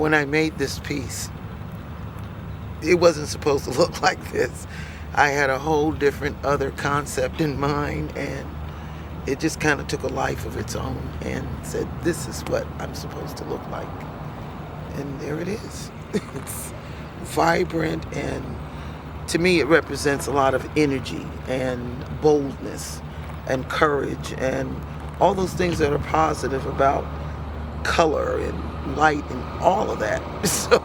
when I made this piece, it wasn't supposed to look like this. I had a whole different other concept in mind, and it just kind of took a life of its own and said, this is what I'm supposed to look like. And there it is. It's vibrant, and to me it represents a lot of energy and boldness and courage and all those things that are positive about color and light and all of that. So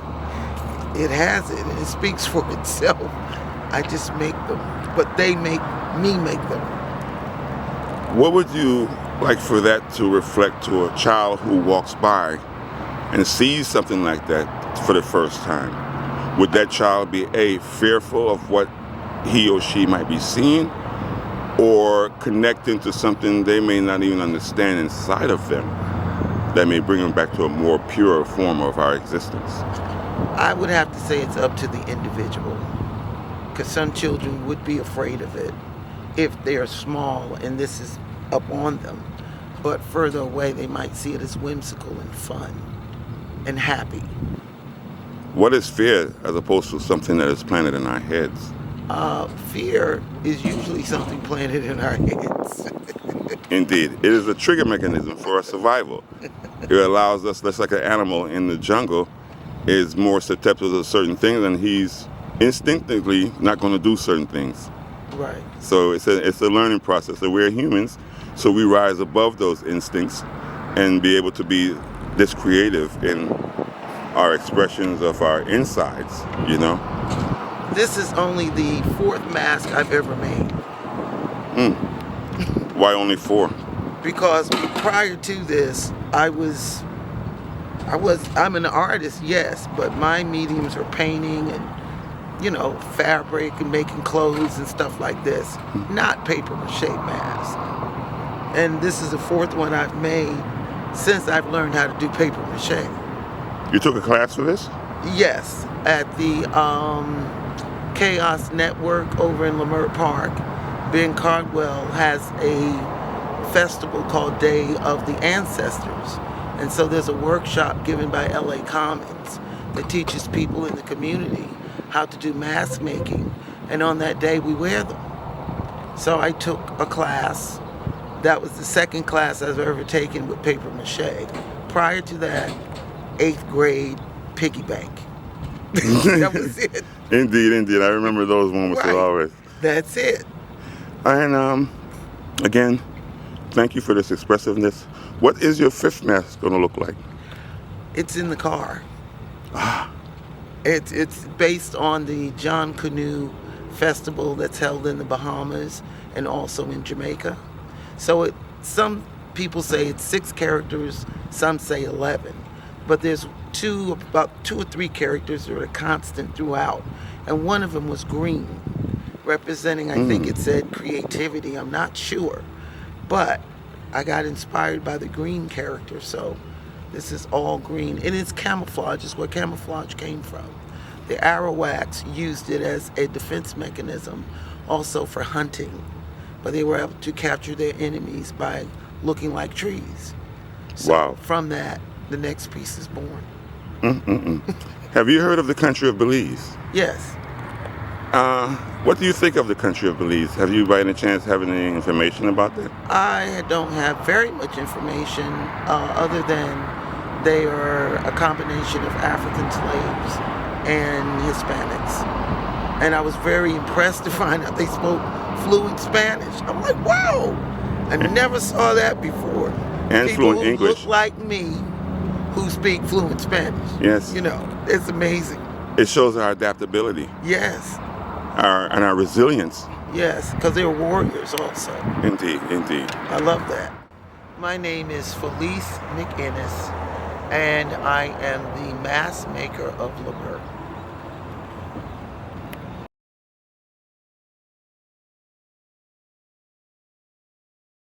it has it, and it speaks for itself. I just make them, but they make me make them. What would you like for that to reflect to a child who walks by and sees something like that for the first time? Would that child be fearful of what he or she might be seeing, or connecting to something they may not even understand inside of them that may bring them back to a more pure form of our existence? I would have to say it's up to the individual, because some children would be afraid of it if they're small and this is up on them. But further away, they might see it as whimsical and fun and happy. What is fear as opposed to something that is planted in our heads? Fear is usually something planted in our heads. Indeed. It is a trigger mechanism for our survival. It allows us, just like an animal in the jungle, is more susceptible to certain things, and he's instinctively not going to do certain things. Right. So it's a learning process. So we're humans, so we rise above those instincts and be able to be this creative in our expressions of our insides, you know? This is only the 4th mask I've ever made. Why only 4? Because prior to this, I'm an artist, yes, but my mediums are painting and, you know, fabric and making clothes and stuff like this, not paper mache masks. And this is the 4th one I've made since I've learned how to do paper mache. You took a class for this? Yes, at the Chaos Network over in Lemerit Park. Ben Cardwell has a festival called Day of the Ancestors. And so there's a workshop given by LA Commons that teaches people in the community how to do mask making. And on that day, we wear them. So I took a class. That was the 2nd class I've ever taken with paper mache. Prior to that, 8th grade piggy bank. That was it. Indeed. I remember those moments as always. That's it. And again, thank you for this expressiveness. What is your 5th mask going to look like? It's in the car. It's based on the John Canoe Festival that's held in the Bahamas and also in Jamaica. So some people say it's 6 characters, some say 11. But there's about 2 or 3 characters that are constant throughout. And one of them was green, representing, I think it said creativity. I'm not sure. But I got inspired by the green character, so this is all green. And it's camouflage, is where camouflage came from. The Arawaks used it as a defense mechanism, also for hunting. But they were able to capture their enemies by looking like trees. So wow. From that, the next piece is born. Have you heard of the country of Belize? Yes. What do you think of the country of Belize? Have you by any chance have any information about that? I don't have very much information other than they are a combination of African slaves and Hispanics. And I was very impressed to find out they spoke fluent Spanish. I'm like, wow, I never saw that before. And people fluent who English. look like me who speak fluent Spanish. Yes. You know, it's amazing. It shows our adaptability. Yes. And our resilience. Yes, because they're warriors also. Indeed. I love that. My name is Felice McInnes, and I am the mask maker of Lemerit.